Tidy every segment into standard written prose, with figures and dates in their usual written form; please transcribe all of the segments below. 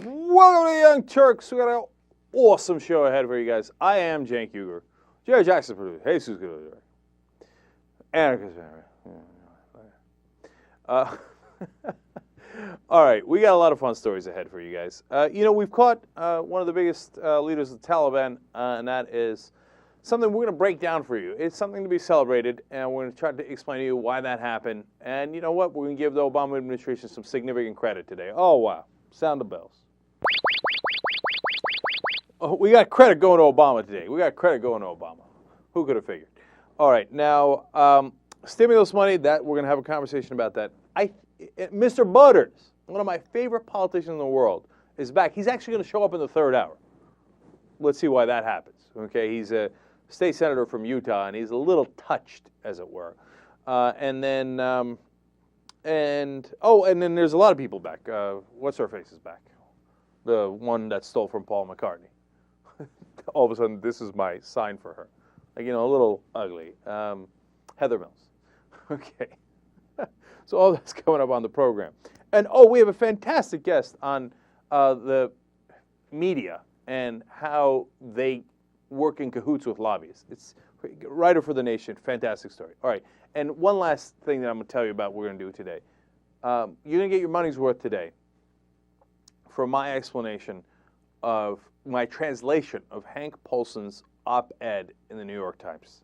Welcome to the Young Turks. We got an awesome show ahead for you guys. I am Cenk Uygur. Jerry Jackson produced. Jesus good. Anarchist. All right, we got a lot of fun stories ahead for you guys. We've caught one of the biggest leaders of the Taliban, and that is something we're going to break down for you. It's something to be celebrated, and we're going to try to explain to you why that happened. And you know what? We're going to give the Obama administration some significant credit today. Oh, wow. Sound the bells. Oh, we got credit going to Obama today. We got credit going to Obama. Who could have figured? All right, now, stimulus money, that we're going to have a conversation about that. Mr. Butters, one of my favorite politicians in the world, is back. He's actually going to show up in the third hour. Let's see why that happens. Okay, he's a state senator from Utah, and he's a little touched, as it were. And then there's a lot of people back. What's her face is back? The one that stole from Paul McCartney. All of a sudden, this is my sign for her. Like, a little ugly. Heather Mills. Okay. So all that's coming up on the program. And, we have a fantastic guest on the media and how they work in cahoots with lobbyists. It's writer for The Nation. Fantastic story. All right. And one last thing that I'm going to tell you about we're going to do today. You're going to get your money's worth today for my explanation of my translation of Hank Paulson's op-ed in the New York Times.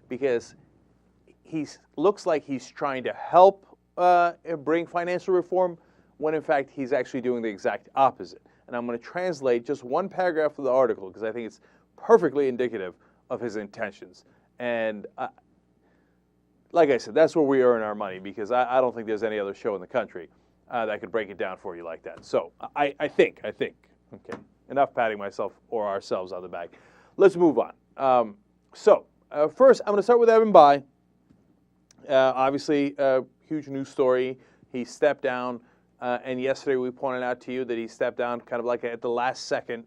Because he looks like he's trying to help bring financial reform when, in fact, he's actually doing the exact opposite. And I'm going to translate just one paragraph of the article because I think it's perfectly indicative of his intentions. And like I said, that's where we earn our money because I don't think there's any other show in the country that could break it down for you like that. So I think. Okay, enough patting myself or ourselves on the back. Let's move on. First, I'm going to start with Evan Bayh. Obviously, a huge news story. He stepped down, and yesterday we pointed out to you that he stepped down kind of like at the last second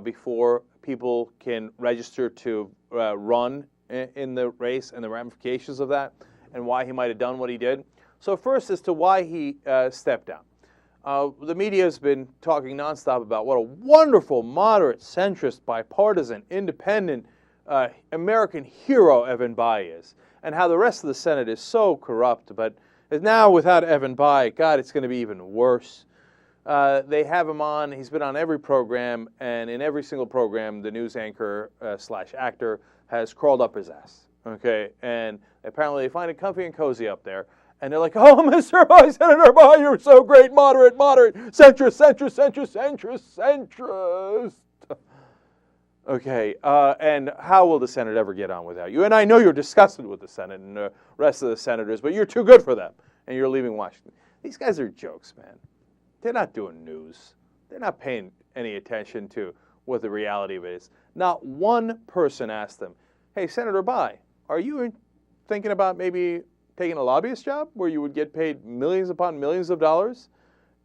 before people can register to run in the race and the ramifications of that and why he might have done what he did. So first as to why he stepped down. The media has been talking nonstop about what a wonderful, moderate, centrist, bipartisan, independent American hero Evan Bayh is, and how the rest of the Senate is so corrupt. But now without Evan Bayh, God, it's going to be even worse. They have him on. He's been on every program, and in every single program, the news anchor / actor has crawled up his ass. Okay, and apparently they find it comfy and cozy up there. And they're like, oh, Mr. Bayh, Senator Bayh, you're so great, moderate, centrist. Okay, and how will the Senate ever get on without you? And I know you're disgusted with the Senate and the rest of the senators, but you're too good for them, and you're leaving Washington. These guys are jokes, man. They're not doing news. They're not paying any attention to what the reality of it is. Not one person asked them, hey, Senator Bayh, are you thinking about maybe taking a lobbyist job where you would get paid millions upon millions of dollars,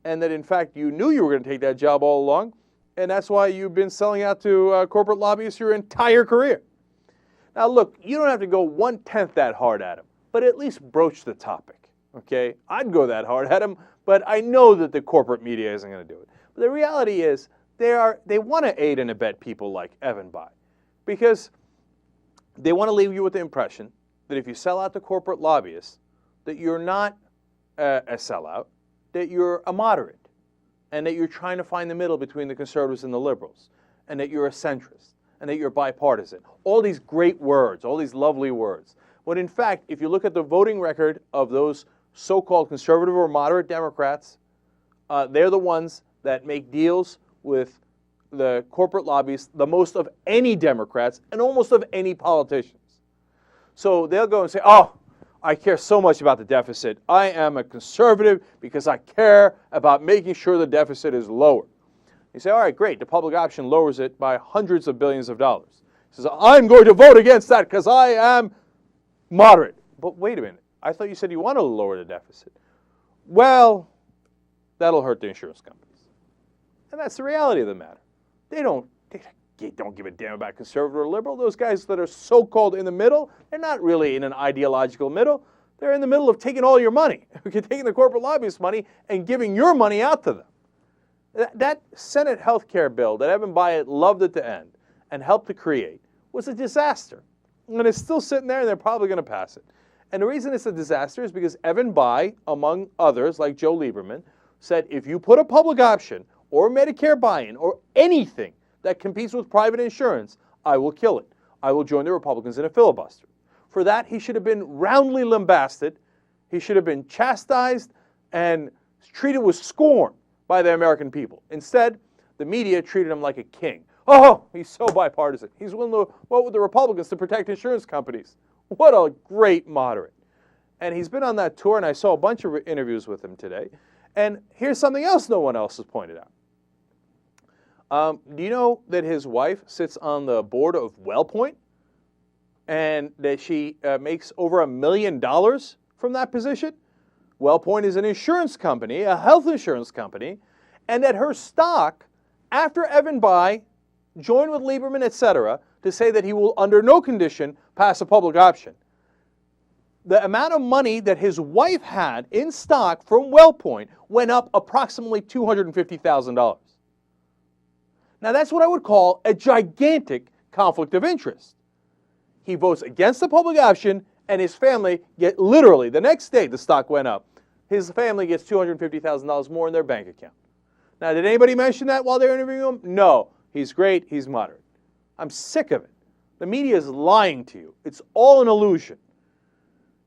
and that in fact you knew you were going to take that job all along, and that's why you've been selling out to corporate lobbyists your entire career? Now look, you don't have to go 1/10 that hard at him, but at least broach the topic, okay? I'd go that hard at him, but I know that the corporate media isn't going to do it. But the reality is they want to aid and abet people like Evan Bayh because they want to leave you with the impression that if you sell out to corporate lobbyists, that you're not a sellout, that you're a moderate, and that you're trying to find the middle between the conservatives and the liberals, and that you're a centrist, and that you're bipartisan. All these great words, all these lovely words. When in fact, if you look at the voting record of those so-called conservative or moderate Democrats, they're the ones that make deals with the corporate lobbyists the most of any Democrats and almost of any politicians. So they'll go and say, oh, I care so much about the deficit. I am a conservative because I care about making sure the deficit is lower. You say, all right, great. The public option lowers it by hundreds of billions of dollars. He says, I'm going to vote against that because I am moderate. But wait a minute. I thought you said you wanted to lower the deficit. Well, that'll hurt the insurance companies. And that's the reality of the matter. They don't give a damn about conservative or liberal. Those guys that are so-called in the middle, they're not really in an ideological middle. They're in the middle of taking all your money, taking the corporate lobbyist money and giving your money out to them. That Senate health care bill that Evan Bayh loved at the end and helped to create was a disaster. And it's still sitting there, and they're probably going to pass it. And the reason it's a disaster is because Evan Bayh, among others, like Joe Lieberman, said if you put a public option or Medicare buy-in or anything that competes with private insurance, I will kill it. I will join the Republicans in a filibuster. For that, he should have been roundly lambasted. He should have been chastised and treated with scorn by the American people. Instead, the media treated him like a king. Oh, he's so bipartisan. He's willing to vote with the Republicans to protect insurance companies. What a great moderate. And he's been on that tour, and I saw a bunch of interviews with him today. And here's something else no one else has pointed out. Do you know that his wife sits on the board of WellPoint? And that she makes over $1 million from that position? WellPoint is an insurance company, a health insurance company, and that her stock, after Evan Bayh joined with Lieberman, etc., to say that he will under no condition pass a public option, the amount of money that his wife had in stock from WellPoint went up approximately $250,000. Now that's what I would call a gigantic conflict of interest. He votes against the public option, and his family get literally, the next day the stock went up, his family gets $250,000 more in their bank account. Now, did anybody mention that while they're interviewing him? No. He's great. He's moderate. I'm sick of it. The media is lying to you. It's all an illusion.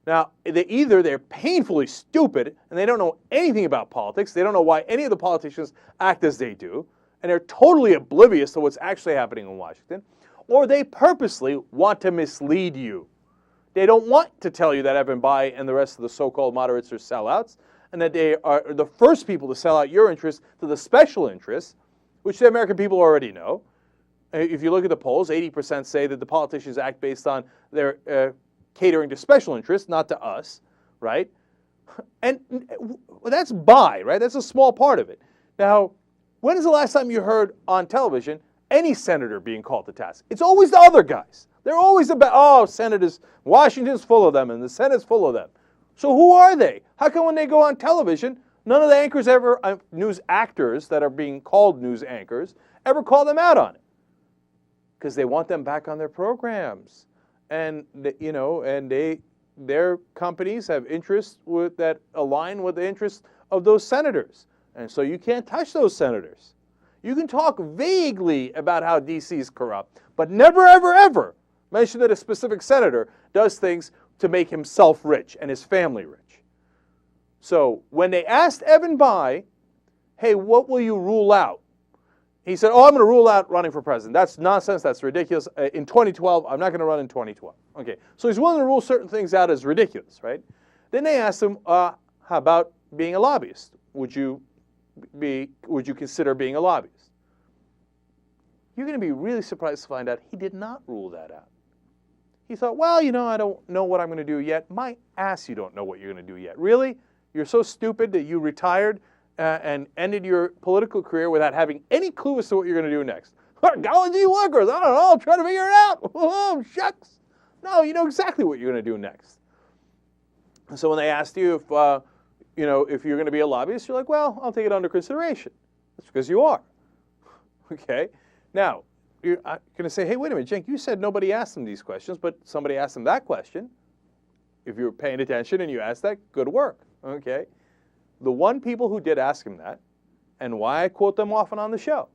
Now, they're painfully stupid, and they don't know anything about politics. They don't know why any of the politicians act as they do, and they're totally oblivious to what's actually happening in Washington, or they purposely want to mislead you. They don't want to tell you that Evan Bayh and the rest of the so-called moderates are sellouts, and that they are the first people to sell out your interests to the special interests, which the American people already know. If you look at the polls, 80% say that the politicians act based on their catering to special interests, not to us, right? And that's Bayh, right? That's a small part of it. Now, when is the last time you heard on television any senator being called to task? It's always the other guys. They're always about, oh, senators, Washington's full of them and the Senate's full of them. So who are they? How come when they go on television, none of the anchors ever, news actors that are being called news anchors, ever call them out on it? Because they want them back on their programs. And, their companies have interests that align with the interests of those senators. And so you can't touch those senators. You can talk vaguely about how D.C. is corrupt, but never, ever, ever mention that a specific senator does things to make himself rich and his family rich. So when they asked Evan Bayh, hey, what will you rule out? He said, oh, I'm going to rule out running for president. That's nonsense. That's ridiculous. In 2012, I'm not going to run in 2012. Okay, so he's willing to rule certain things out as ridiculous, right? Then they asked him, how about being a lobbyist? Would you consider being a lobbyist? You're going to be really surprised to find out he did not rule that out. He thought, well, I don't know what I'm going to do yet. My ass, you don't know what you're going to do yet. Really? You're so stupid that you retired and ended your political career without having any clue as to what you're going to do next. Gee workers, I don't know, I'm trying to figure it out. Oh, shucks. No, you know exactly what you're going to do next. And so when they asked you if you're going to be a lobbyist, you're like, well, I'll take it under consideration. That's because you are. Okay? Now, you're going to say, hey, wait a minute, Cenk, you said nobody asked him these questions, but somebody asked him that question. If you were paying attention and you asked that, good work. Okay? The one people who did ask him that, and why I quote them often on the show,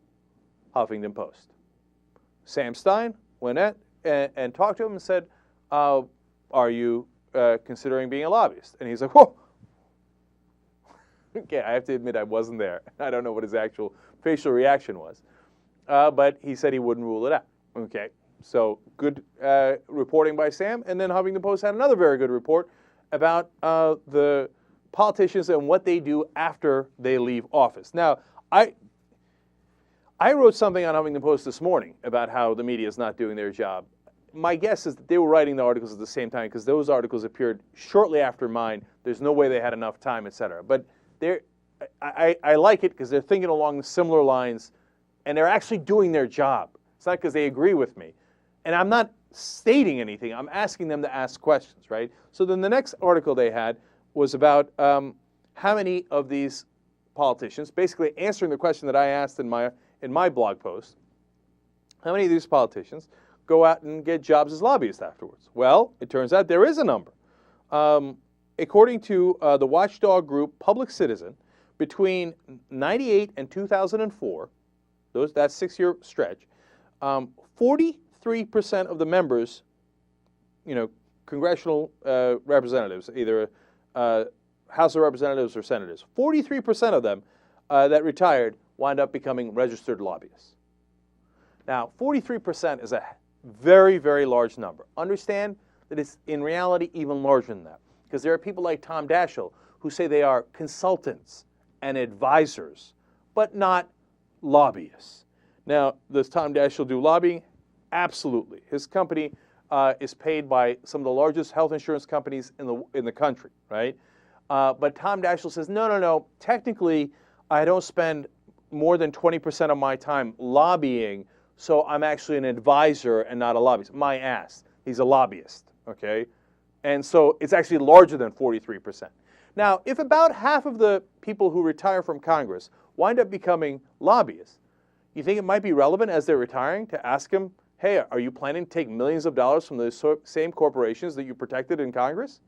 Huffington Post. Sam Stein went and talked to him and said, are you considering being a lobbyist? And he's like, whoa. Okay, I have to admit I wasn't there. I don't know what his actual facial reaction was. But he said he wouldn't rule it out. Okay, so good reporting by Sam. And then Huffington Post had another very good report about the politicians and what they do after they leave office. Now, I wrote something on Huffington Post this morning about how the media is not doing their job. My guess is that they were writing the articles at the same time because those articles appeared shortly after mine. There's no way they had enough time, etc. But I like it because they're thinking along similar lines, and they're actually doing their job. It's not because they agree with me. And I'm not stating anything. I'm asking them to ask questions, right? So then the next article they had was about how many of these politicians, basically answering the question that I asked in my blog post, how many of these politicians go out and get jobs as lobbyists afterwards? Well, it turns out there is a number. According to the watchdog group Public Citizen, between 98 and 2004, that 6-year stretch, 43% of the members, congressional representatives, either House of Representatives or senators, 43% of them that retired wind up becoming registered lobbyists. Now, 43% is a very, very large number. Understand that it's in reality even larger than that, because there are people like Tom Daschle who say they are consultants and advisors, but not lobbyists. Now, does Tom Daschle do lobbying? Absolutely. His company is paid by some of the largest health insurance companies in the country, right? But Tom Daschle says, no. Technically, I don't spend more than 20% of my time lobbying, so I'm actually an advisor and not a lobbyist. My ass. He's a lobbyist, okay? And so it's actually larger than 43%. Now, if about half of the people who retire from Congress wind up becoming lobbyists, you think it might be relevant as they're retiring to ask them, hey, are you planning to take millions of dollars from the same corporations that you protected in Congress?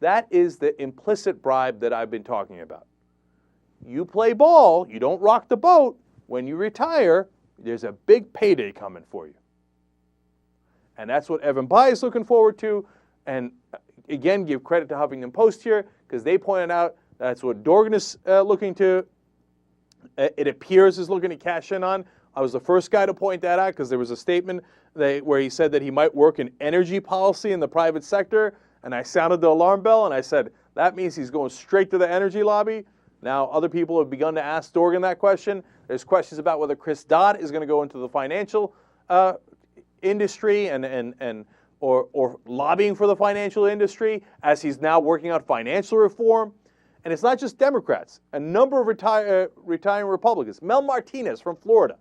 That is the implicit bribe that I've been talking about. You play ball, you don't rock the boat. When you retire, there's a big payday coming for you. And that's what Evan Bayh is looking forward to. And again, give credit to Huffington Post here, because they pointed out that's what Dorgan is looking to, it appears is looking to cash in on. I was the first guy to point that out because there was a statement where he said that he might work in energy policy in the private sector. And I sounded the alarm bell and I said, that means he's going straight to the energy lobby. Now, other people have begun to ask Dorgan that question. There's questions about whether Chris Dodd is going to go into the financial industry or lobbying for the financial industry as he's now working on financial reform. And it's not just Democrats. A number of retiring Republicans. Mel Martinez from Florida.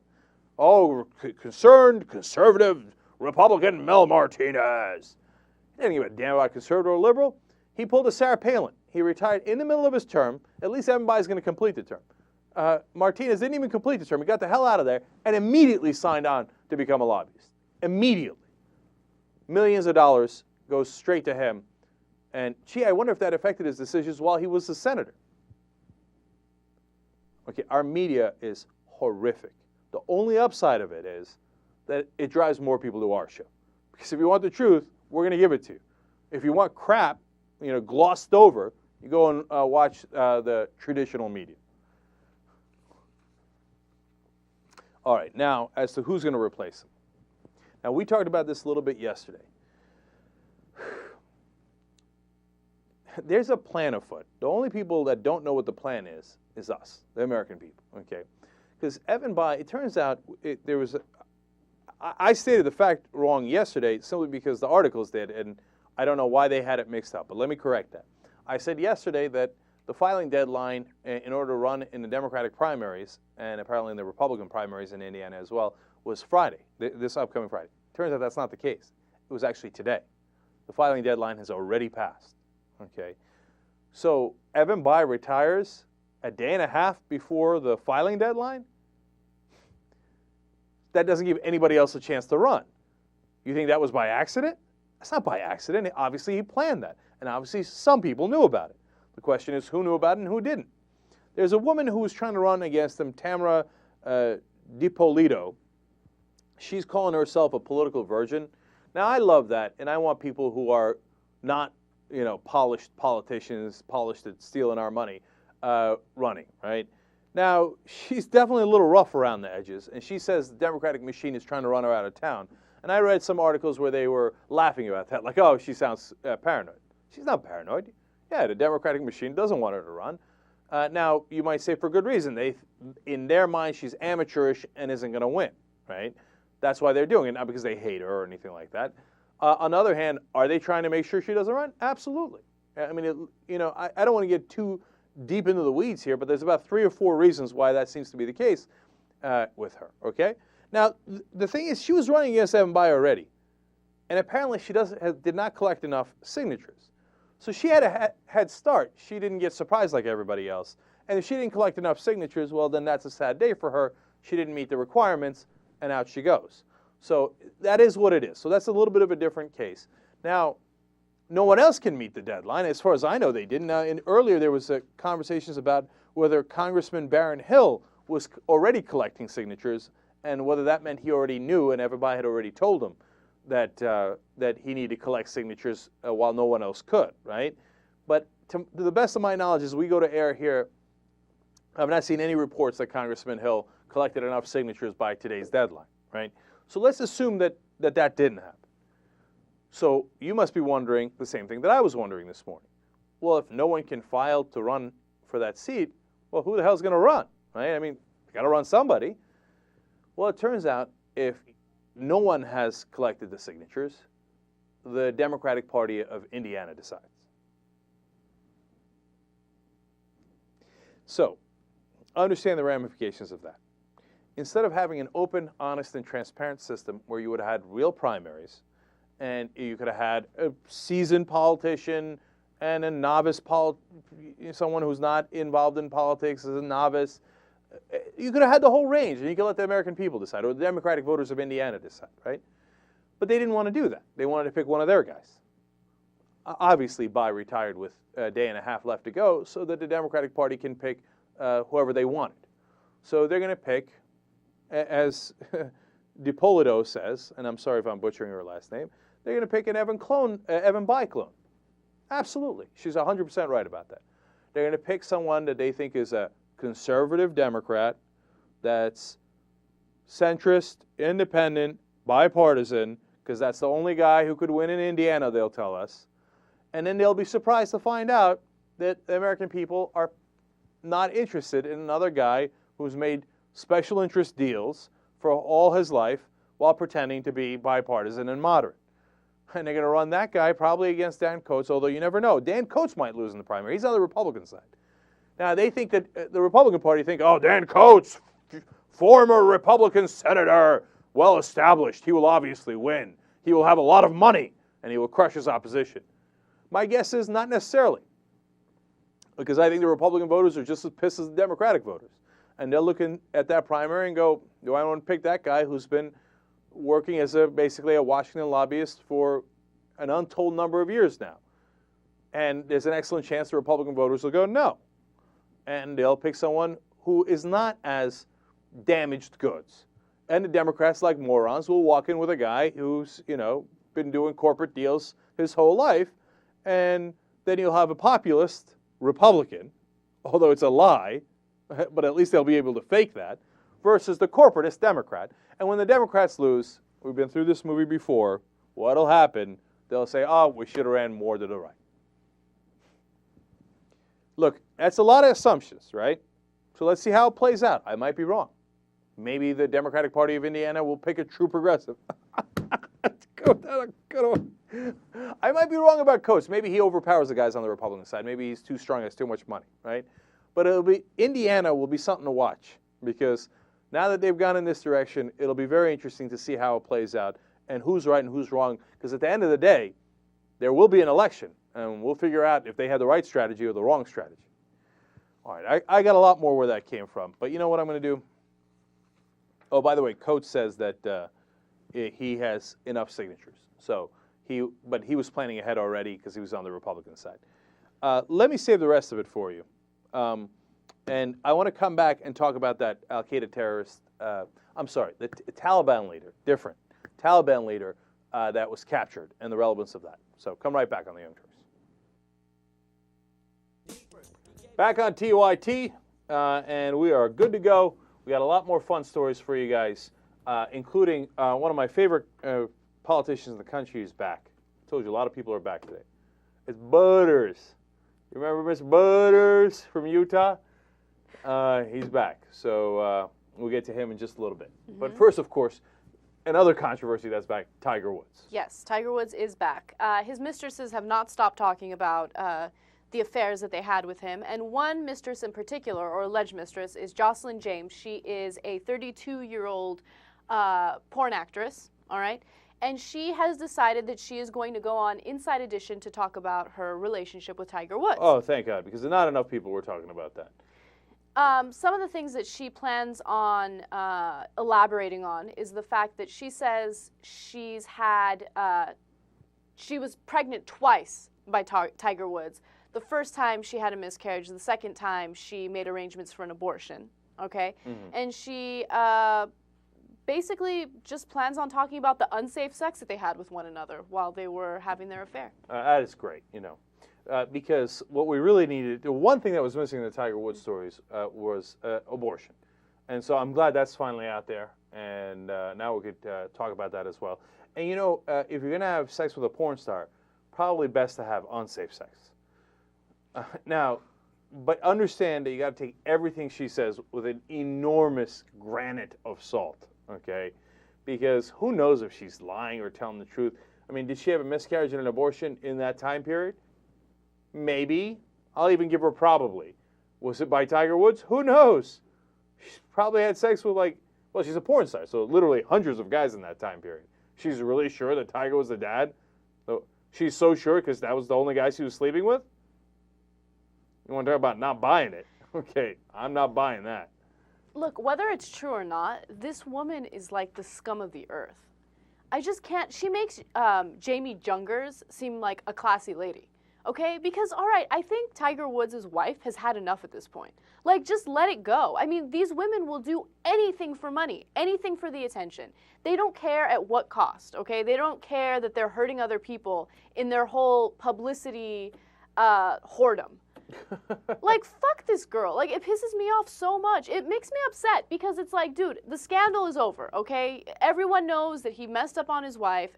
Oh, concerned, conservative, Republican Mel Martinez. He didn't give a damn about conservative or liberal. He pulled a Sarah Palin. He retired in the middle of his term. At least Evan Bayh is going to complete the term. Martinez didn't even complete the term. He got the hell out of there and immediately signed on to become a lobbyist. Immediately. Millions of dollars goes straight to him. And, gee, I wonder if that affected his decisions while he was a senator. Okay, our media is horrific. The only upside of it is that it drives more people to our show. Because if you want the truth, we're going to give it to you. If you want crap, glossed over, you go and watch the traditional media. All right, now, as to who's going to replace him. Now, we talked about this a little bit yesterday. There's a plan afoot. The only people that don't know what the plan is us, the American people, okay? Because Evan Bayh, it turns out I stated the fact wrong yesterday simply because the articles did, and I don't know why they had it mixed up, but let me correct that. I said yesterday that the filing deadline in order to run in the Democratic primaries, and apparently in the Republican primaries in Indiana as well, was Friday, this upcoming Friday. Turns out that's not the case. It was actually today. The filing deadline has already passed. Okay, so Evan Bayh retires a day and a half before the filing deadline? That doesn't give anybody else a chance to run. You think that was by accident? That's not by accident. Obviously, he planned that. And obviously, some people knew about it. The question is who knew about it and who didn't. There's a woman who was trying to run against him, Tamara DiPolito. She's calling herself a political virgin. Now, I love that, and I want people who are not polished politicians, polished at stealing our money, running, right? Now, she's definitely a little rough around the edges, and she says the Democratic machine is trying to run her out of town. And I read some articles where they were laughing about that, like, oh, she sounds paranoid. She's not paranoid. Yeah, the Democratic machine doesn't want her to run. Now, you might say for good reason. In their mind, she's amateurish and isn't going to win, right? That's why they're doing it, not because they hate her or anything like that. On the other hand, are they trying to make sure she doesn't run? Absolutely. I mean, I don't want to get too deep into the weeds here, but there's about 3 or 4 reasons why that seems to be the case with her, okay? Now, the thing is, she was running against Evan Bayh already, and apparently she did not collect enough signatures. So she had a head start. She didn't get surprised like everybody else, And if she didn't collect enough signatures, well, then that's a sad day for her. She didn't meet the requirements, and out she goes. So that is what it is. So that's a little bit of a different case. Now, no one else can meet the deadline. As far as I know, they didn't. Earlier, there was conversations about whether Congressman Barron Hill was already collecting signatures and whether that meant he already knew and everybody had already told him that, that he needed to collect signatures while no one else could, right? But to the best of my knowledge, as we go to air here, I've not seen any reports that Congressman Hill collected enough signatures by today's deadline, right? So let's assume that that didn't happen. So you must be wondering the same thing that I was wondering this morning. Well, if no one can file to run for that seat, well, who the hell's going to run, right? I mean, you got to run somebody. Well, it turns out if no one has collected the signatures, the Democratic Party of Indiana decides. So, understand the ramifications of that. Instead of having an open, honest, and transparent system where you would have had real primaries, and you could have had a seasoned politician and a novice someone who's not involved in politics as a novice, you could have had the whole range, and you could let the American people decide, or the Democratic voters of Indiana decide, right? But they didn't want to do that. They wanted to pick one of their guys. Obviously, Bayh retired with a day and a half left to go so that the Democratic Party can pick whoever they wanted. So they're going to pick, as DiPolito says, and I'm sorry if I'm butchering her last name, they're going to pick an Evan Bayh clone. Absolutely. She's 100% right about that. They're going to pick someone that they think is a conservative Democrat that's centrist, independent, bipartisan, because that's the only guy who could win in Indiana, they'll tell us. And then they'll be surprised to find out that the American people are not interested in another guy who's made special interest deals for all his life while pretending to be bipartisan and moderate. And they're going to run that guy probably against Dan Coats, although you never know. Dan Coats might lose in the primary. He's on the Republican side. Now, they think that the Republican Party think, oh, Dan Coats, former Republican senator, well established. He will obviously win. He will have a lot of money, and he will crush his opposition. My guess is not necessarily, because I think the Republican voters are just as pissed as the Democratic voters. And they're looking at that primary and go, do I want to pick that guy who's been working as basically a Washington lobbyist for an untold number of years now? And there's an excellent chance the Republican voters will go, no. And they'll pick someone who is not as damaged goods. And the Democrats, like morons, will walk in with a guy who's, been doing corporate deals his whole life. And then you'll have a populist Republican, although it's a lie, but at least they'll be able to fake that, versus the corporatist Democrat. And when the Democrats lose, we've been through this movie before, what'll happen? They'll say, oh, we should have ran more to the right. Look, that's a lot of assumptions, right? So let's see how it plays out. I might be wrong. Maybe the Democratic Party of Indiana will pick a true progressive. I might be wrong about Coates. Maybe he overpowers the guys on the Republican side. Maybe he's too strong, has too much money, right? But Indiana will be something to watch, because now that they've gone in this direction, it'll be very interesting to see how it plays out and who's right and who's wrong, because at the end of the day, there will be an election, and we'll figure out if they had the right strategy or the wrong strategy. All right, I got a lot more where that came from, but you know what I'm going to do? Oh, by the way, Coates says that he has enough signatures. But he was planning ahead already because he was on the Republican side. Let me save the rest of it for you. And I want to come back and talk about that Al-Qaeda terrorist, the Taliban leader, different. Taliban leader that was captured and the relevance of that. So come right back on the Young Turks. Back on TYT, and we are good to go. We got a lot more fun stories for you guys, including one of my favorite politicians in the country is back. I told you a lot of people are back today. It's Butters. You remember Miss Butters from Utah? He's back. So we'll get to him in just a little bit. Mm-hmm. But first, of course, another controversy that's back, Tiger Woods. Yes, Tiger Woods is back. His mistresses have not stopped talking about the affairs that they had with him. And one mistress in particular, or alleged mistress, is Jocelyn James. She is a 32-year-old porn actress, all right? And she has decided that she is going to go on Inside Edition to talk about her relationship with Tiger Woods. Oh, thank God, because not enough people were talking about that. Some of the things that she plans on elaborating on is the fact that she says she was pregnant twice by Tiger Woods. The first time she had a miscarriage. The second time she made arrangements for an abortion. Okay? Mm-hmm. And she basically just plans on talking about the unsafe sex that they had with one another while they were having their affair. That is great, because what we really needed, the one thing that was missing in the Tiger Woods stories was abortion. And so I'm glad that's finally out there, and now we could talk about that as well. And if you're going to have sex with a porn star, probably best to have unsafe sex. Now, but understand that you got to take everything she says with an enormous granite of salt, okay? Because who knows if she's lying or telling the truth. I mean, did she have a miscarriage and an abortion in that time period? Maybe. I'll even give her probably. Was it by Tiger Woods? Who knows? She probably had sex with she's a porn star, so literally hundreds of guys in that time period. She's really sure that Tiger was the dad? So she's so sure because that was the only guy she was sleeping with? You want to talk about not buying it? Okay, I'm not buying that. Look, whether it's true or not, this woman is like the scum of the earth. I just can't. She makes Jamie Jungers seem like a classy lady. Okay? Because, all right, I think Tiger Woods' wife has had enough at this point. Like, just let it go. I mean, these women will do anything for money, anything for the attention. They don't care at what cost, okay? They don't care that they're hurting other people in their whole publicity whoredom. Like, fuck this girl. Like, it pisses me off so much. It makes me upset because it's like, dude, the scandal is over, okay? Everyone knows that he messed up on his wife,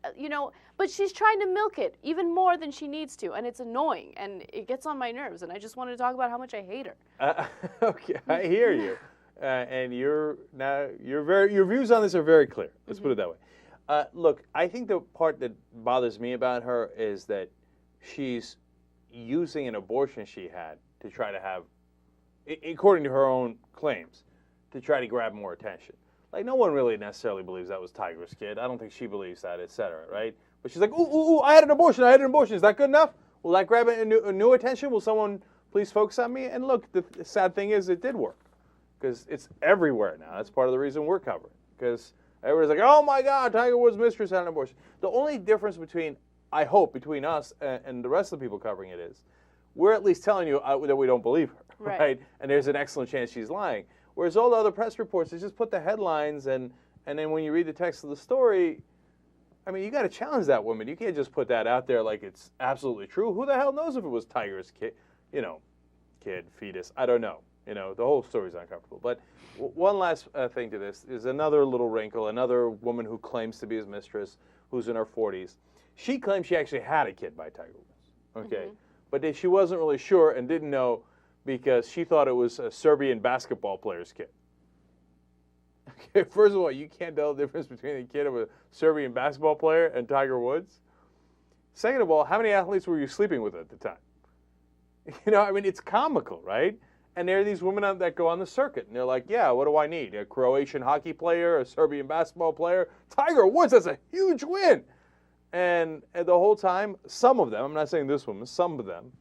but she's trying to milk it even more than she needs to, and it's annoying, and it gets on my nerves, and I just wanted to talk about how much I hate her. Okay, I hear you. And your views on this are very clear. Let's put it that way. Look, I think the part that bothers me about her is that she's using an abortion she had to try to have, according to her own claims, to try to grab more attention. Like, no one really necessarily believes that was Tiger's kid. I don't think she believes that, etc., right? But she's like, ooh, I had an abortion. Is that good enough? Will that grab a new attention? Will someone please focus on me? And look, the sad thing is it did work because it's everywhere now. That's part of the reason we're covering, because everybody's like, oh, my God, Tiger Woods' mistress had an abortion. The only difference between us and the rest of the people covering it is we're at least telling you that we don't believe her, right? And there's an excellent chance she's lying. Whereas all the other press reports, they just put the headlines, and then when you read the text of the story, I mean, you got to challenge that woman. You can't just put that out there like it's absolutely true. Who the hell knows if it was Tiger's kid, fetus? I don't know. The whole story's uncomfortable. But one last thing to this is another little wrinkle, another woman who claims to be his mistress, who's in her 40s. She claims she actually had a kid by Tiger Woods, okay? Mm-hmm. But that she wasn't really sure and didn't know because she thought it was a Serbian basketball player's kid. Okay, first of all, you can't tell the difference between a kid of a Serbian basketball player and Tiger Woods. Second of all, how many athletes were you sleeping with at the time? I mean, it's comical, right? And there are these women that go on the circuit, and they're like, yeah, what do I need? A Croatian hockey player, a Serbian basketball player? Tiger Woods, that's a huge win. And the whole time, some of them, I'm not saying this woman, some of them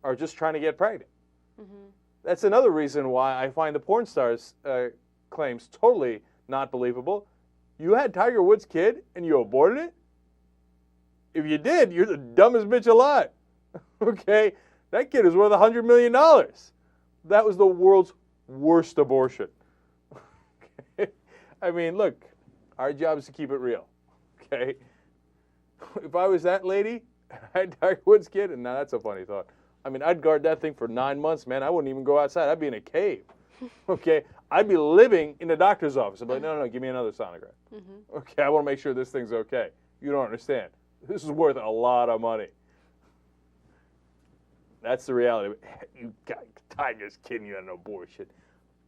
are just trying to get pregnant. Mm-hmm. That's another reason why I find the porn stars' claims totally not believable. You had Tiger Woods' kid and you aborted it? If you did, you're the dumbest bitch alive. Okay? That kid is worth $100 million. That was the world's worst abortion. Okay? I mean, look, our job is to keep it real. Okay? If I was that lady, I had Tiger Woods' kid, and now that's a funny thought. I mean, I'd guard that thing for 9 months, man. I wouldn't even go outside. I'd be in a cave. Okay? I'd be living in the doctor's office. I'd be like, no, give me another sonogram. Mm-hmm. Okay, I want to make sure this thing's okay. You don't understand. This is worth a lot of money. That's the reality. You got Tiger's kid and you had an abortion.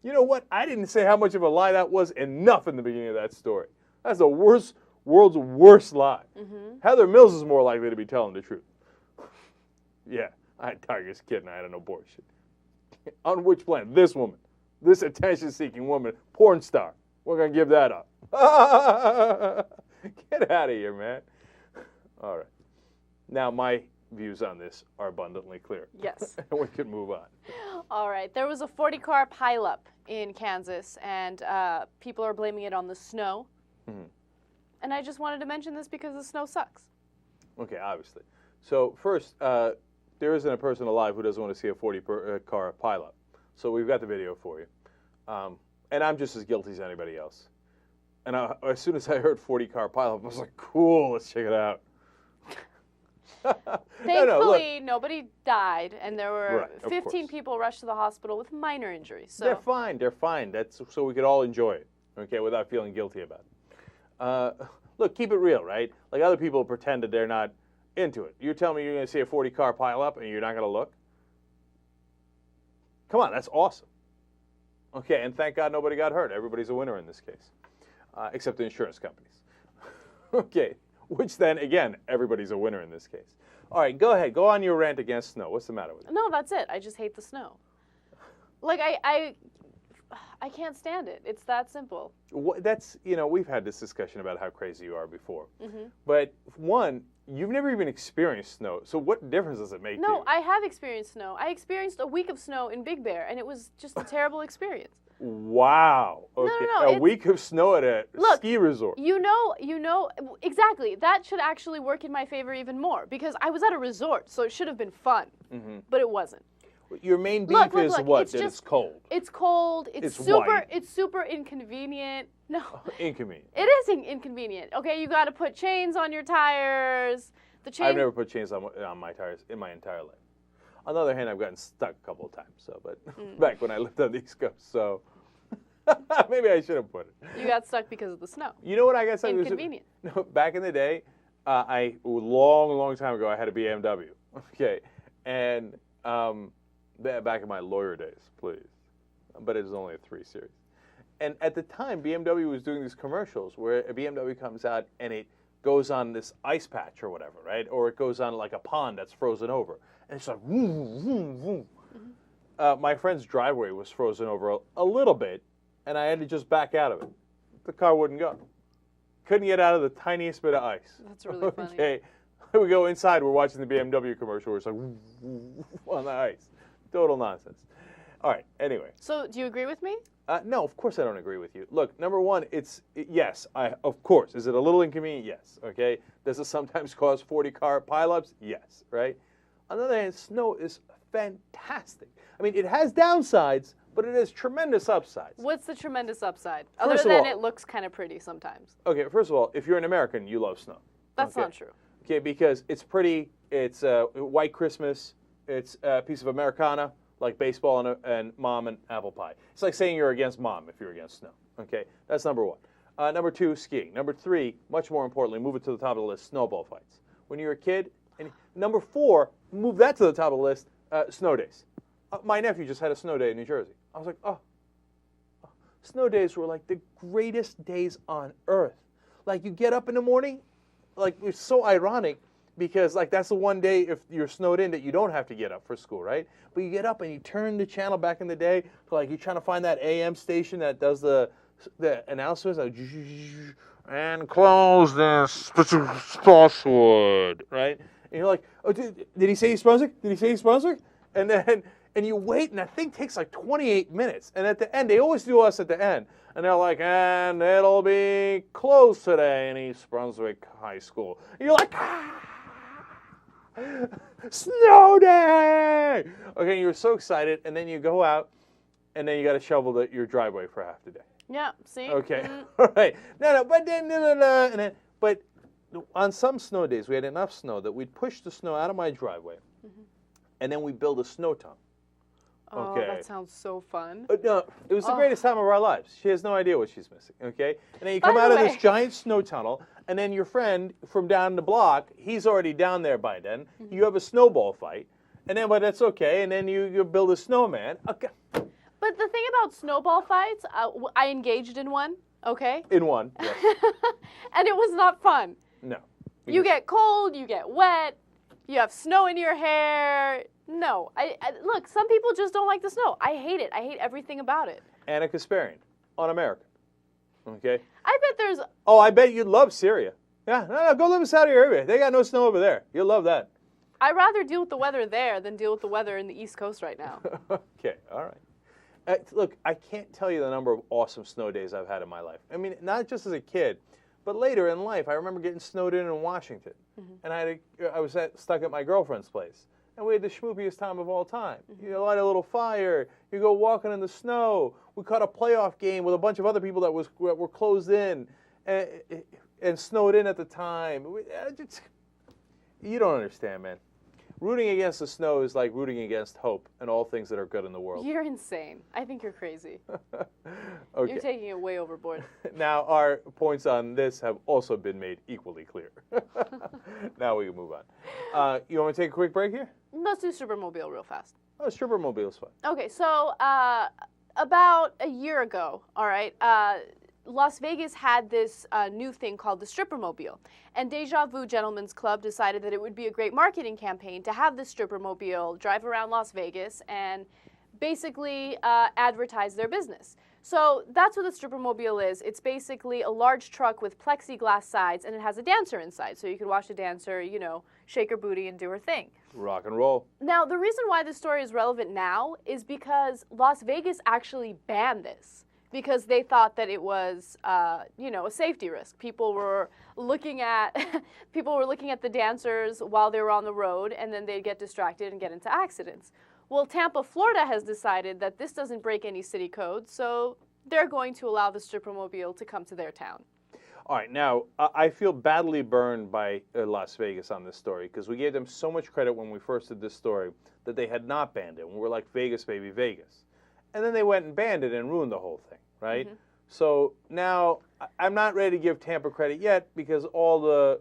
You know what? I didn't say how much of a lie that was enough in the beginning of that story. That's the world's worst lie. Mm-hmm. Heather Mills is more likely to be telling the truth. Yeah, I had Tiger's kid and I had an abortion. On which planet? This woman. This attention-seeking woman, porn star. We're going to give that up. Get out of here, man. All right. Now, my views on this are abundantly clear. Yes. And we can move on. All right. There was a 40-car pileup in Kansas, and people are blaming it on the snow. Mm-hmm. And I just wanted to mention this because the snow sucks. Okay, obviously. So first, there isn't a person alive who doesn't want to see a 40-car pileup. So we've got the video for you. And I'm just as guilty as anybody else. And as soon as I heard 40-car pileup, I was like, cool, let's check it out. Thankfully, nobody died, and there were Right, 15 people rushed to the hospital with minor injuries. So They're fine. They're fine. That's so we could all enjoy it, okay, without feeling guilty about it. Look, keep it real, right? Like other people pretend that they're not into it. You're telling me you're going to see a 40-car pileup and you're not going to look? Come on, that's awesome. Okay, and thank God nobody got hurt. Everybody's a winner in this case, except the insurance companies. Okay, which then, again, everybody's a winner in this case. All right, go ahead. Go on your rant against snow. What's the matter with it? No, that's it. I just hate the snow. Like, I can't stand it. It's that simple. That's, we've had this discussion about how crazy you are before. Mm-hmm. But one, you've never even experienced snow, so what difference does it make to you? No, I have experienced snow. I experienced a week of snow in Big Bear, and it was just a terrible experience. Wow. Okay. No, a week of snow at a ski resort. You know, exactly. That should actually work in my favor even more, because I was at a resort, so it should have been fun, but it wasn't. Your main beef is what? That it's cold. It's cold. It's super inconvenient. No. Inconvenient. It is inconvenient. Okay, you got to put chains on your tires. I've never put chains on my tires in my entire life. On the other hand, I've gotten stuck a couple of times. So, but back when I lived on the East Coast, so maybe I should have put it. You got stuck because of the snow. You know what I got stuck? Inconvenient. No, back in the day, long time ago, I had a BMW. Okay, and back in my lawyer days, please. But it was only a 3 Series. And at the time, BMW was doing these commercials where a BMW comes out and it goes on this ice patch or whatever, right? Or it goes on like a pond that's frozen over. And it's like, vroom, vroom, vroom. My friend's driveway was frozen over a little bit, and I had to just back out of it. The car wouldn't go. Couldn't get out of the tiniest bit of ice. That's really funny. Okay, we go inside, we're watching the BMW commercial where it's like, vroom, vroom, on the ice. Total nonsense. All right, anyway. So, do you agree with me? No, of course I don't agree with you. Look, number one, yes, of course. Is it a little inconvenient? Yes, okay. Does it sometimes cause 40-car pileups? Yes, right? On the other hand, snow is fantastic. I mean, it has downsides, but it has tremendous upsides. What's the tremendous upside? Other than it looks kind of pretty sometimes. Okay, first of all, if you're an American, you love snow. That's not true. Okay, because it's pretty, it's white Christmas, it's a piece of Americana, like baseball and mom and apple pie. It's like saying you're against mom if you're against snow. Okay, that's number one. Number two, skiing. Number three, much more importantly, move it to the top of the list, snowball fights. When you're a kid. And number four, move that to the top of the list, snow days. My nephew just had a snow day in New Jersey. I was like, oh. Snow days were like the greatest days on earth. Like you get up in the morning, like it's so ironic because like that's the one day if you're snowed in that you don't have to get up for school, right? But you get up and you turn the channel back in the day, like you're trying to find that AM station that does the announcements, like, and close this Spotswood, right? And you're like, oh, did he say he's Brunswick? Did he say he's Brunswick? And then, and you wait, and that thing takes like 28 minutes. And at the end, they always do us at the end. And they're like, and it'll be closed today in East Brunswick High School. And you're like, snow day! Okay, you're so excited, and then you go out, and then you got to shovel your driveway for half the day. Yeah, see? Okay, all right. But on some snow days, we had enough snow that we'd push the snow out of my driveway, and then we'd build a snow tunnel. Oh, okay. That sounds so fun. No, it was the greatest time of our lives. She has no idea what she's missing, okay? And then you come out of this giant snow tunnel, and then your friend from down the block, he's already down there by then. You have a snowball fight, and then, but that's okay, and then you build a snowman. Okay. But the thing about snowball fights, I engaged in one, okay? In one, yes. And it was not fun. No. You get cold, you get wet, you have snow in your hair. No. Look, some people just don't like the snow. I hate it. I hate everything about it. Anna Kasparian, Un-American. Okay? I bet there's... Oh, I bet you'd love Syria. Yeah, no, go live in Saudi Arabia. They got no snow over there. You'll love that. I'd rather deal with the weather there than deal with the weather in the East Coast right now. Okay, all right. Look, I can't tell you the number of awesome snow days I've had in my life. I mean, not just as a kid, but later in life. I remember getting snowed in Washington, and I was stuck at my girlfriend's place, and we had the schmoopiest time of all time. You light a little fire, you go walking in the snow. We caught a playoff game with a bunch of other people that were closed in and snowed in at the time. You don't understand, man. Rooting against the snow is like rooting against hope and all things that are good in the world. You're insane. I think you're crazy. Okay. You're taking it way overboard. Now, our points on this have also been made equally clear. Now we can move on. You want me to take a quick break here? Let's do Strippermobile real fast. Oh, Strippermobile's fun. Okay, so about a year ago, all right, Las Vegas had this new thing called the Strippermobile. And Deja Vu Gentlemen's Club decided that it would be a great marketing campaign to have the Strippermobile drive around Las Vegas and basically advertise their business. So that's what the Strippermobile is. It's basically a large truck with plexiglass sides, and it has a dancer inside. So you can watch the dancer, you know, shake her booty and do her thing. Rock and roll. Now, the reason why this story is relevant now is because Las Vegas actually banned this, because they thought that it was, you know, a safety risk. People were looking at the dancers while they were on the road, and then they'd get distracted and get into accidents. Well, Tampa, Florida has decided that this doesn't break any city codes, so they're going to allow the Strippermobile to come to their town. All right, now, I feel badly burned by Las Vegas on this story because we gave them so much credit when we first did this story that they had not banned it. We were like, Vegas, baby, Vegas. And then they went and banned it and ruined the whole thing, right? So now I'm not ready to give Tampa credit yet because all the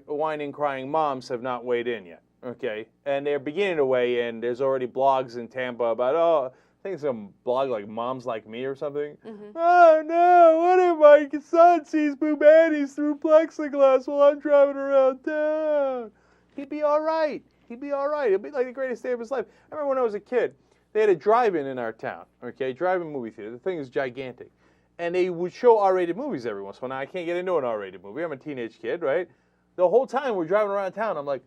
whining, crying moms have not weighed in yet, okay? And they're beginning to weigh in. There's already blogs in Tampa about, I think some blog like Moms Like Me or something. Oh, no, what if my son sees boobanis through plexiglass while I'm driving around town? He'd be all right. He'd be all right. It'd be like the greatest day of his life. I remember when I was a kid, they had a drive-in in our town, okay, drive-in movie theater. The thing is gigantic. And they would show R-rated movies every once in a while. Now, I can't get into an R-rated movie. I'm a teenage kid, right? The whole time we're driving around town, I'm like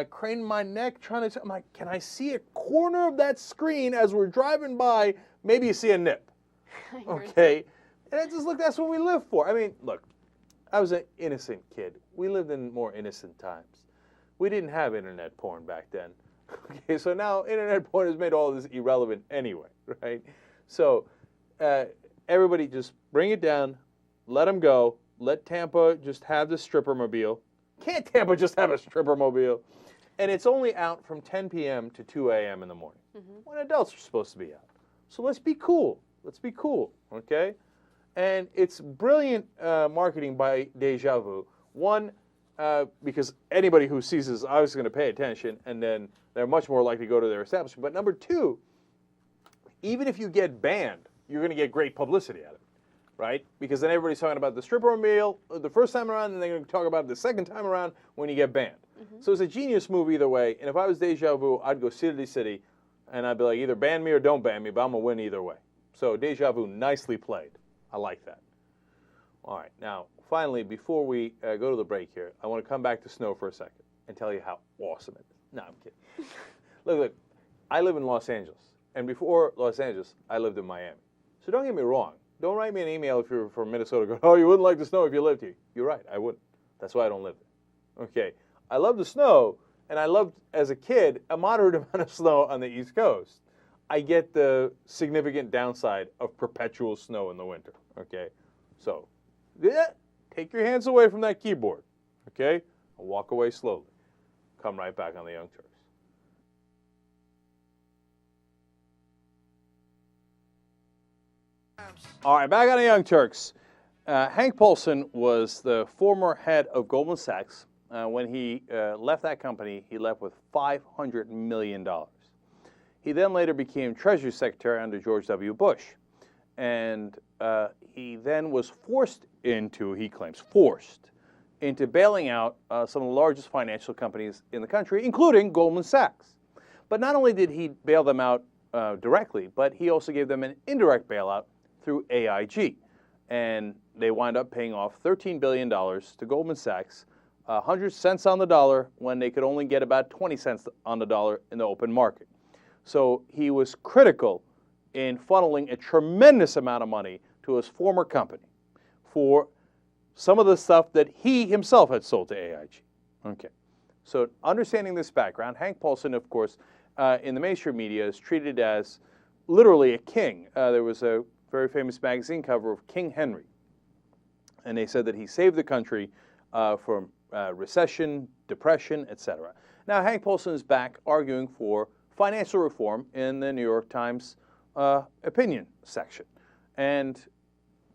craning my neck, I'm like, can I see a corner of that screen as we're driving by? Maybe you see a nip, okay? And I just look, that's what we live for. I mean, look, I was an innocent kid. We lived in more innocent times. We didn't have internet porn back then. Okay, so now internet porn has made all this irrelevant anyway, right? So everybody just bring it down, let them go, let Tampa just have the Strippermobile. Can't Tampa just have a Strippermobile? And it's only out from 10 p.m. to 2 a.m. in the morning, when adults are supposed to be out. So let's be cool. Let's be cool, okay? And it's brilliant marketing by Deja Vu. One, because anybody who sees this is obviously going to pay attention, and then they're much more likely to go to their establishment. But number two, even if you get banned, you're going to get great publicity out of it, right? Because then everybody's talking about the Strippermobile the first time around, and they're going to talk about it the second time around when you get banned. So it's a genius move either way. And if I was Deja Vu, I'd go city to city, and I'd be like, either ban me or don't ban me, but I'm going to win either way. So Deja Vu, nicely played. I like that. All right, now, finally, before we go to the break here, I want to come back to snow for a second and tell you how awesome it is. No, I'm kidding. Look, I live in Los Angeles, and before Los Angeles, I lived in Miami. So don't get me wrong. Don't write me an email if you're from Minnesota going, oh, you wouldn't like the snow if you lived here. You're right, I wouldn't. That's why I don't live there. Okay, I love the snow, and I loved, as a kid, a moderate amount of snow on the East Coast. I get the significant downside of perpetual snow in the winter, okay? So, take your hands away from that keyboard, okay? And walk away slowly. Come right back on the Young Turks. All right, back on the Young Turks. Hank Paulson was the former head of Goldman Sachs. When he left that company, he left with $500 million. He then later became Treasury Secretary under George W. Bush. And he then was forced into, he claims, into bailing out some of the largest financial companies in the country, including Goldman Sachs. But not only did he bail them out directly, but he also gave them an indirect bailout through AIG. And they wind up paying off $13 billion to Goldman Sachs 100 cents on the dollar when they could only get about 20 cents on the dollar in the open market. So he was critical in funneling a tremendous amount of money to his former company for some of the stuff that he himself had sold to AIG. Okay. So understanding this background, Hank Paulson, of course, in the mainstream media is treated as literally a king. There was a very famous magazine cover of King Henry, and they said that he saved the country from recession, depression, etc. Now, Hank Paulson is back arguing for financial reform in the New York Times opinion section. And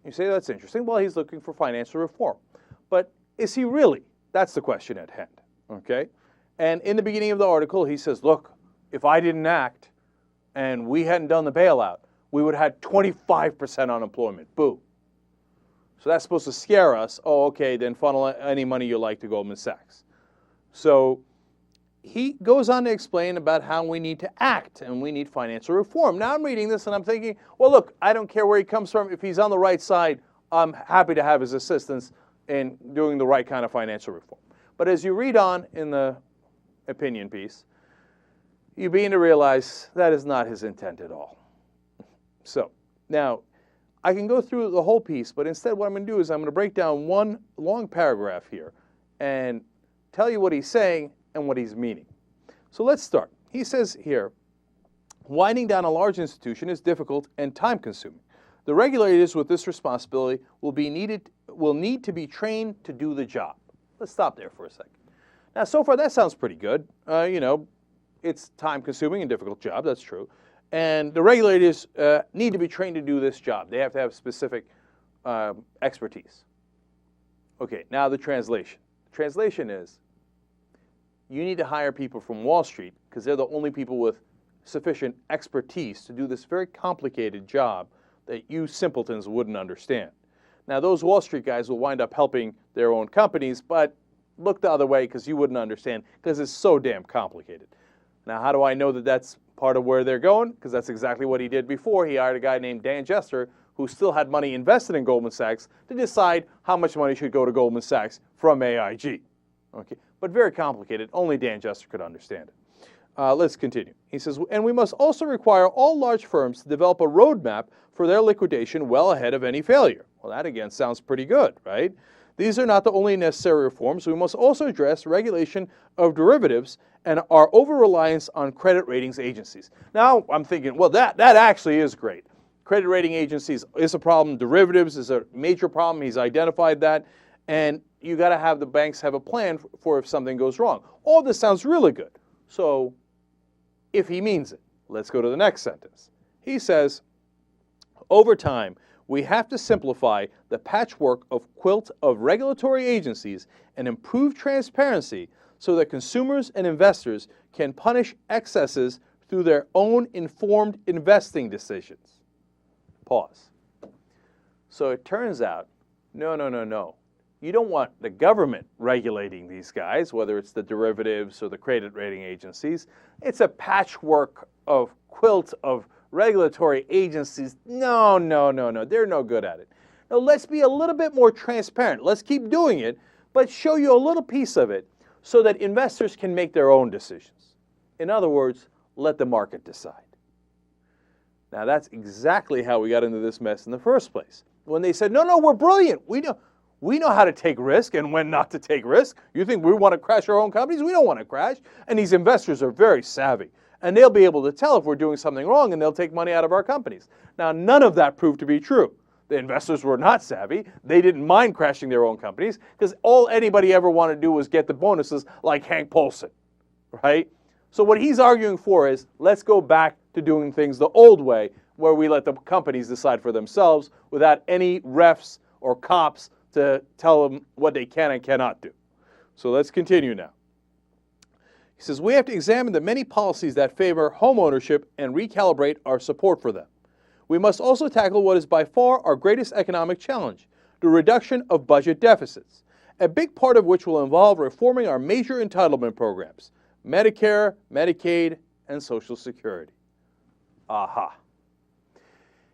you say, that's interesting. Well, he's looking for financial reform. But is he really? That's the question at hand. Okay? And in the beginning of the article, he says, look, if I didn't act and we hadn't done the bailout, we would have had 25% unemployment. Boo. So that's supposed to scare us. Oh, okay, then funnel any money you like to Goldman Sachs. So he goes on to explain about how we need to act and we need financial reform. Now I'm reading this and I'm thinking, well, look, I don't care where he comes from. If he's on the right side, I'm happy to have his assistance in doing the right kind of financial reform. But as you read on in the opinion piece, you begin to realize that is not his intent at all. So now I can go through the whole piece, but instead what I'm going to do is I'm going to break down one long paragraph here and tell you what he's saying and what he's meaning. So let's start. He says here, winding down a large institution is difficult and time-consuming. The regulators with this responsibility will need to be trained to do the job. Let's stop there for a second. Now, so far that sounds pretty good. It's time-consuming and difficult job. That's true. And the regulators need to be trained to do this job. They have to have specific expertise. Okay, now the translation. The translation is, you need to hire people from Wall Street because they're the only people with sufficient expertise to do this very complicated job that you simpletons wouldn't understand. Now, those Wall Street guys will wind up helping their own companies, but look the other way because you wouldn't understand because it's so damn complicated. Now, how do I know that that's part of where they're going? Because that's exactly what he did before. He hired a guy named Dan Jester who still had money invested in Goldman Sachs to decide how much money should go to Goldman Sachs from AIG. Okay, but very complicated. Only Dan Jester could understand it. Let's continue. He says, and we must also require all large firms to develop a roadmap for their liquidation well ahead of any failure. Well, that again sounds pretty good, right? These are not the only necessary reforms. We must also address regulation of derivatives and our over-reliance on credit ratings agencies. Now, I'm thinking, well, that actually is great. Credit rating agencies is a problem. Derivatives is a major problem. He's identified that. And you got to have the banks have a plan for if something goes wrong. All this sounds really good. So if he means it, let's go to the next sentence. He says, over time, we have to simplify the patchwork of quilt of regulatory agencies and improve transparency so that consumers and investors can punish excesses through their own informed investing decisions. Pause. So it turns out, no. You don't want the government regulating these guys, whether it's the derivatives or the credit rating agencies. It's a patchwork of quilt of regulatory agencies. No. They're no good at it. Now, let's be a little bit more transparent. Let's keep doing it, but show you a little piece of it so that investors can make their own decisions. In other words, let the market decide. Now, that's exactly how we got into this mess in the first place. When they said, no, we're brilliant. We know how to take risk and when not to take risk. You think we want to crash our own companies? We don't want to crash. And these investors are very savvy. And they'll be able to tell if we're doing something wrong and they'll take money out of our companies. Now, none of that proved to be true. The investors were not savvy. They didn't mind crashing their own companies because all anybody ever wanted to do was get the bonuses like Hank Paulson, right? So what he's arguing for is let's go back to doing things the old way where we let the companies decide for themselves without any refs or cops to tell them what they can and cannot do. So let's continue now. He says, we have to examine the many policies that favor home ownership and recalibrate our support for them. We must also tackle what is by far our greatest economic challenge, the reduction of budget deficits, a big part of which will involve reforming our major entitlement programs, Medicare, Medicaid, and Social Security. Aha.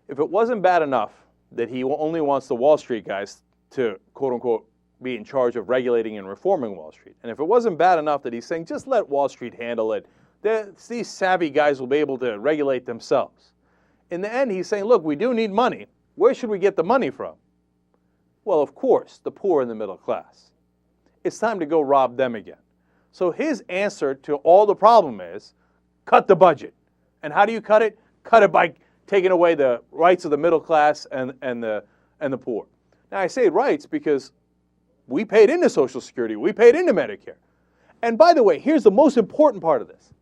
If it wasn't bad enough that he only wants the Wall Street guys to, quote-unquote, be in charge of regulating and reforming Wall Street. And if it wasn't bad enough that he's saying, just let Wall Street handle it, these savvy guys will be able to regulate themselves. In the end, he's saying, look, we do need money. Where should we get the money from? Well, of course, the poor and the middle class. It's time to go rob them again. So his answer to all the problem is, cut the budget. And how do you cut it? Cut it by taking away the rights of the middle class and the poor. Now, I say rights because we paid into Social Security. We paid into Medicare. And by the way, here's the most important part of this.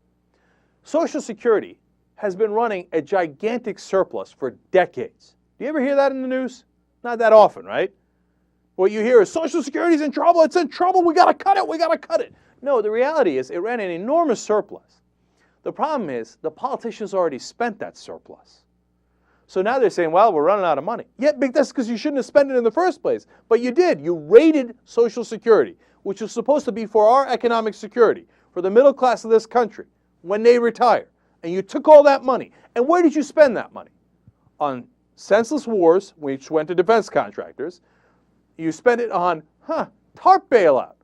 Social Security has been running a gigantic surplus for decades. Do you ever hear that in the news? Not that often, right? What you hear is Social Security's in trouble. It's in trouble. We got to cut it. We got to cut it. No, the reality is it ran an enormous surplus. The problem is the politicians already spent that surplus. So now they're saying, well, we're running out of money. Yeah, that's because you shouldn't have spent it in the first place. But you did. You raided Social Security, which was supposed to be for our economic security, for the middle class of this country, when they retire. And you took all that money. And where did you spend that money? On senseless wars, which went to defense contractors. You spent it on, TARP bailout.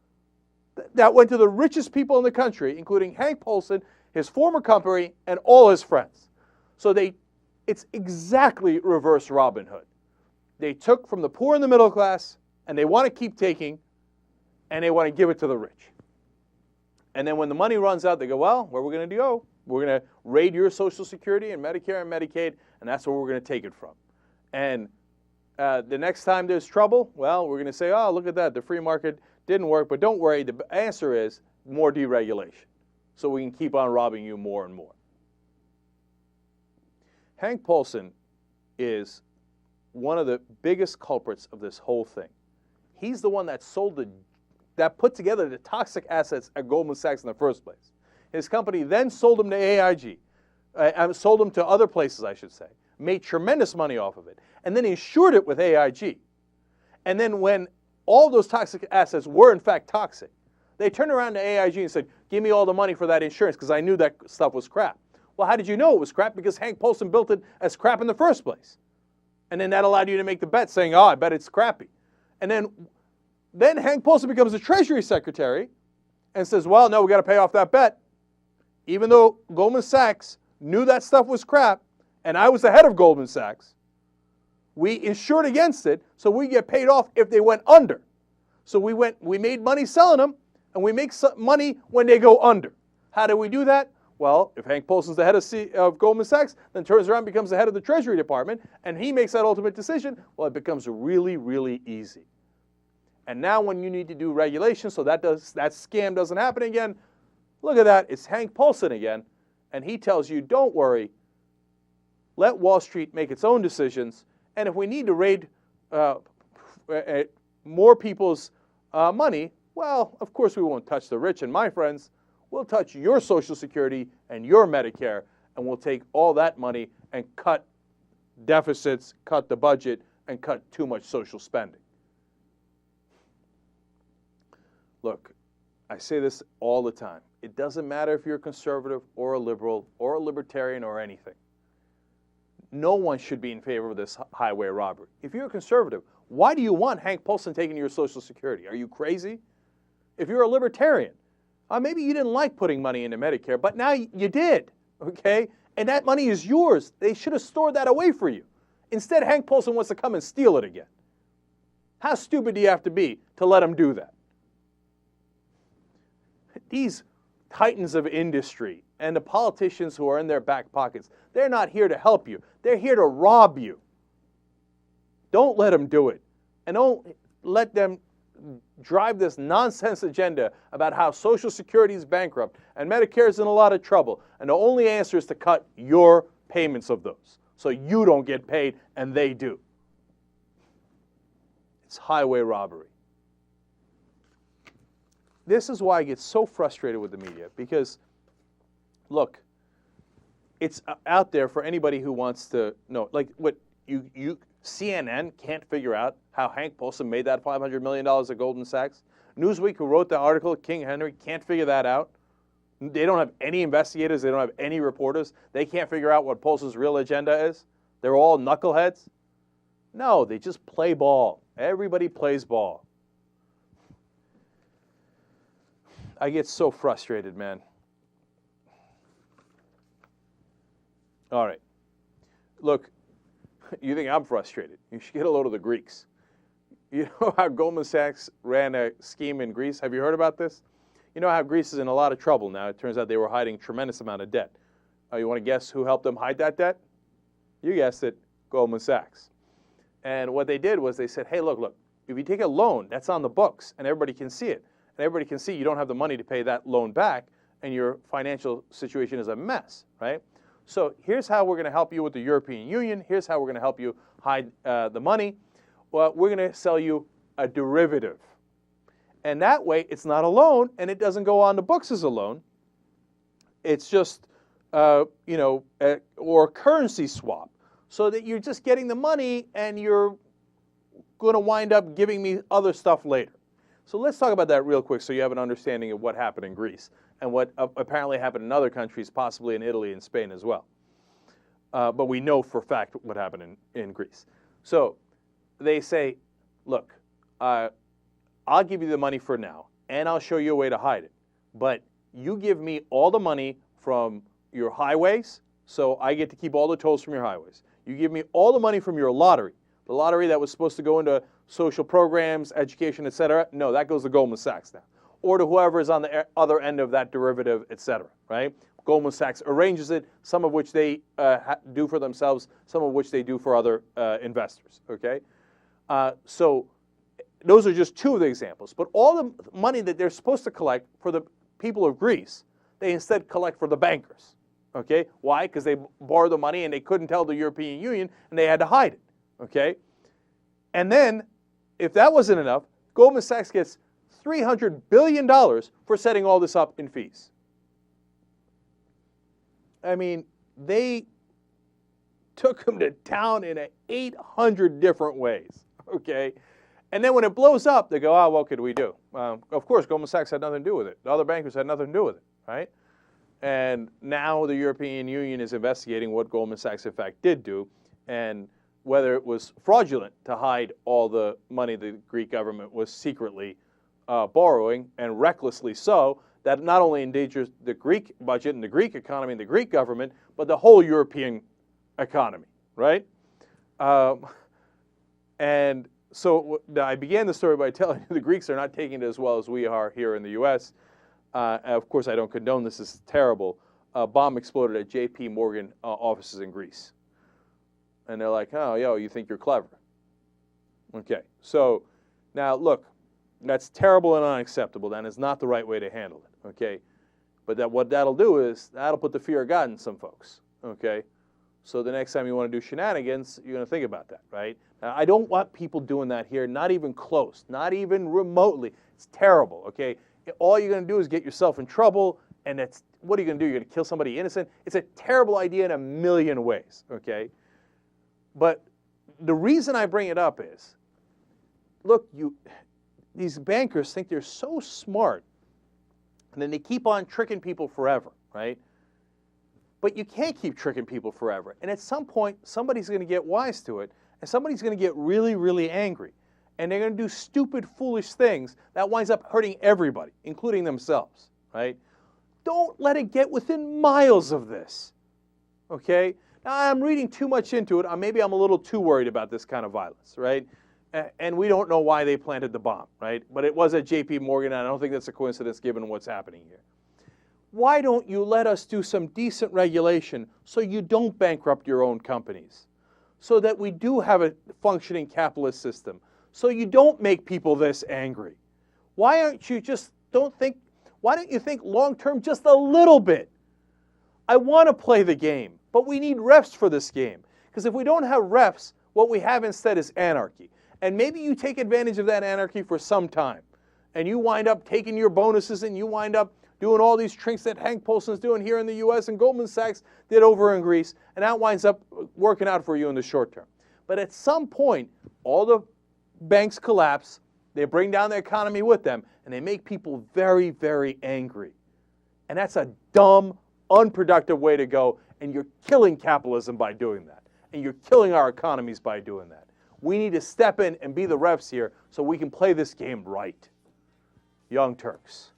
That went to the richest people in the country, including Hank Paulson, his former company, and all his friends. So it's exactly reverse Robin Hood. They took from the poor and the middle class, and they want to keep taking, and they want to give it to the rich. And then when the money runs out, they go, well, where are we going to go? We're going to raid your Social Security and Medicare and Medicaid, and that's where we're going to take it from. And the next time there's trouble, well, we're going to say, oh, look at that, the free market didn't work. But don't worry, the answer is more deregulation, so we can keep on robbing you more and more. Hank Paulson is one of the biggest culprits of this whole thing. He's the one that that put together the toxic assets at Goldman Sachs in the first place. His company then sold them to AIG, sold them to other places, I should say, made tremendous money off of it, and then insured it with AIG. And then when all those toxic assets were in fact toxic, they turned around to AIG and said, give me all the money for that insurance because I knew that stuff was crap. Well, how did you know it was crap? Because Hank Paulson built it as crap in the first place. And then that allowed you to make the bet saying, oh, I bet it's crappy. And then Hank Paulson becomes the Treasury Secretary and says, well, no, we got to pay off that bet. Even though Goldman Sachs knew that stuff was crap, and I was the head of Goldman Sachs, we insured against it so we get paid off if they went under. So we made money selling them, and we make some money when they go under. How do we do that? Well, if Hank Paulson's the head of Goldman Sachs, then turns around and becomes the head of the Treasury Department, and he makes that ultimate decision, well, it becomes really, really easy. And now when you need to do regulation so that scam doesn't happen again, look at that, it's Hank Paulson again, and he tells you, don't worry, let Wall Street make its own decisions, and if we need to raid more people's money, well, of course we won't touch the rich and my friends. We'll touch your Social Security and your Medicare, and we'll take all that money and cut deficits, cut the budget, and cut too much social spending. Look, I say this all the time. It doesn't matter if you're a conservative or a liberal or a libertarian or anything. No one should be in favor of this highway robbery. If you're a conservative, why do you want Hank Paulson taking your Social Security? Are you crazy? If you're a libertarian, maybe you didn't like putting money into Medicare, but now you did, okay? And that money is yours. They should have stored that away for you. Instead, Hank Paulson wants to come and steal it again. How stupid do you have to be to let him do that? These titans of industry and the politicians who are in their back pockets, they're not here to help you. They're here to rob you. Don't let them do it. And don't let them drive this nonsense agenda about how Social Security is bankrupt and Medicare is in a lot of trouble. And the only answer is to cut your payments of those so you don't get paid and they do. It's highway robbery. This is why I get so frustrated with the media because, look, it's out there for anybody who wants to know. Like what CNN can't figure out how Hank Paulson made that $500 million at Goldman Sachs. Newsweek, who wrote the article, King Henry, can't figure that out. They don't have any investigators. They don't have any reporters. They can't figure out what Paulson's real agenda is. They're all knuckleheads. No, they just play ball. Everybody plays ball. I get so frustrated, man. All right. Look, you think I'm frustrated. You should get a load of the Greeks. You know how Goldman Sachs ran a scheme in Greece? Have you heard about this? You know how Greece is in a lot of trouble now. It turns out they were hiding a tremendous amount of debt. You want to guess who helped them hide that debt? You guessed it, Goldman Sachs. And what they did was they said, hey, look, if you take a loan, that's on the books, and everybody can see it. And everybody can see you don't have the money to pay that loan back, and your financial situation is a mess, right? So here's how we're going to help you with the European Union. Here's how we're going to help you hide the money. Well, we're going to sell you a derivative. And that way, it's not a loan, and it doesn't go on the books as a loan. It's just, or a currency swap, so that you're just getting the money, and you're going to wind up giving me other stuff later. So let's talk about that real quick so you have an understanding of what happened in Greece and what apparently happened in other countries, possibly in Italy and Spain as well. But we know for a fact what happened in Greece. So they say, look, I'll give you the money for now, and I'll show you a way to hide it. But you give me all the money from your highways, so I get to keep all the tolls from your highways. You give me all the money from your lottery, the lottery that was supposed to go into social programs, education, et cetera. No, that goes to Goldman Sachs now, or to whoever is on the other end of that derivative, et cetera, right? Goldman Sachs arranges it, some of which they do for themselves, some of which they do for other investors, okay? So those are just two of the examples. But all the money that they're supposed to collect for the people of Greece, they instead collect for the bankers, okay? Why? Because they borrowed the money and they couldn't tell the European Union and they had to hide it, okay? And then, if that wasn't enough, Goldman Sachs gets $300 billion for setting all this up in fees. I mean, they took them to town in 800 different ways, okay? And then when it blows up, they go, oh, what could we do? Of course, Goldman Sachs had nothing to do with it. The other bankers had nothing to do with it, right? And now the European Union is investigating what Goldman Sachs, in fact, did do, and whether it was fraudulent to hide all the money the Greek government was secretly borrowing, and recklessly so, that not only endangers the Greek budget and the Greek economy and the Greek government, but the whole European economy, right? And so I began the story by telling you the Greeks are not taking it as well as we are here in the U.S. Of course, I don't condone this. This is terrible. A bomb exploded at J.P. Morgan offices in Greece. And they're like, oh, you think you're clever. Okay, so now look, that's terrible and unacceptable. That is not the right way to handle it, okay? But what that'll do is that'll put the fear of God in some folks, okay? So the next time you want to do shenanigans, you're going to think about that, right? Now, I don't want people doing that here, not even close, not even remotely. It's terrible, okay? All you're going to do is get yourself in trouble, and what are you going to do? You're going to kill somebody innocent? It's a terrible idea in a million ways, okay? But the reason I bring it up is, look, these bankers think they're so smart, and then they keep on tricking people forever, right? But you can't keep tricking people forever. And at some point, somebody's going to get wise to it, and somebody's going to get really, really angry. And they're going to do stupid, foolish things that winds up hurting everybody, including themselves, right? Don't let it get within miles of this, okay? Now, I'm reading too much into it. Maybe I'm a little too worried about this kind of violence, right? And we don't know why they planted the bomb, right? But it was at J.P. Morgan, and I don't think that's a coincidence given what's happening here. Why don't you let us do some decent regulation so you don't bankrupt your own companies, so that we do have a functioning capitalist system, so you don't make people this angry? Why don't you think long-term just a little bit? I want to play the game, but we need refs for this game. Because if we don't have refs, what we have instead is anarchy. And maybe you take advantage of that anarchy for some time, and you wind up taking your bonuses, and you wind up doing all these tricks that Hank Paulson's doing here in the U.S. and Goldman Sachs did over in Greece, and that winds up working out for you in the short term. But at some point, all the banks collapse, they bring down the economy with them, and they make people very, very angry. And that's a dumb, unproductive way to go, and you're killing capitalism by doing that. And you're killing our economies by doing that. We need to step in and be the refs here so we can play this game right. Young Turks.